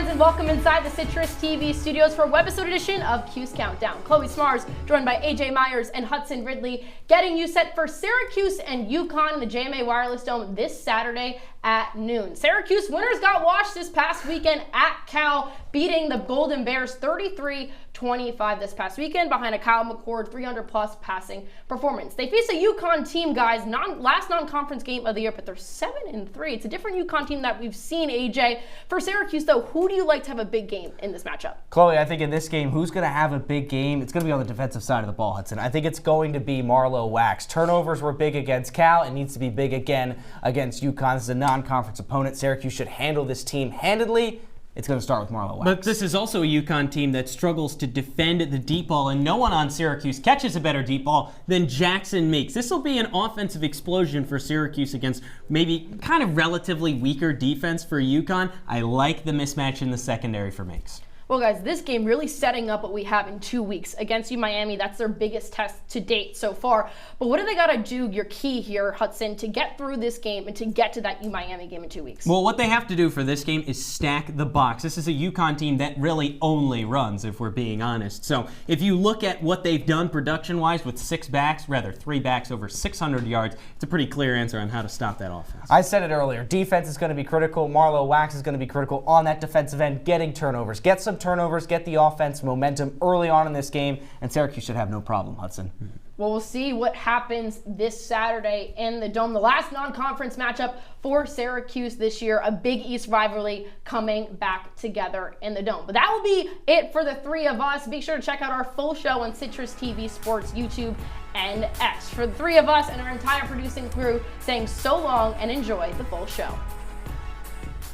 fans, and welcome inside the CitrusTV studios for Webisode edition of Cuse Countdown. Chloe Smarz, joined by AJ Myers and Hudson Ridley, getting you set for Syracuse and UConn in the JMA Wireless Dome this Saturday at noon. Syracuse winners got washed this past weekend at Cal, beating the Golden Bears 33-25 this past weekend behind a Kyle McCord 300-plus passing performance. They face a UConn team, guys, last non-conference game of the year, but they're 7-3. It's a different UConn team that we've seen, AJ. For Syracuse, though, who do you like to have a big game in this matchup? Chloe, I think in this game, who's going to have a big game? It's going to be on the defensive side of the ball, Hudson. I think it's going to be Marlowe Wax. Turnovers were big against Cal. It needs to be big again against UConn. This is a non-conference opponent. Syracuse should handle this team handedly. It's going to start with Marlowe Wax. But this is also a UConn team that struggles to defend the deep ball, and no one on Syracuse catches a better deep ball than Jackson Meeks. This will be an offensive explosion for Syracuse against maybe kind of relatively weaker defense for UConn. I like the mismatch in the secondary for Meeks. Well, guys, this game really setting up what we have in 2 weeks against Miami. That's their biggest test to date so far. But what do they got to do, your key here, Hudson, to get through this game and to get to that Miami game in 2 weeks? Well, what they have to do for this game is stack the box. This is a UConn team that really only runs, if we're being honest. So if you look at what they've done production-wise with three backs over 600 yards, it's a pretty clear answer on how to stop that offense. I said it earlier. Defense is going to be critical. Marlowe Wax is going to be critical on that defensive end, getting turnovers. Get some turnovers, get the offense momentum early on in this game, and Syracuse should have no problem, Hudson. Well, we'll see what happens this Saturday in the Dome. The last non-conference matchup for Syracuse this year, a Big East rivalry coming back together in the Dome. But that will be it for the three of us. Be sure to check out our full show on CitrusTV Sports, YouTube, and X. For the three of us and our entire producing crew, saying so long and enjoy the full show.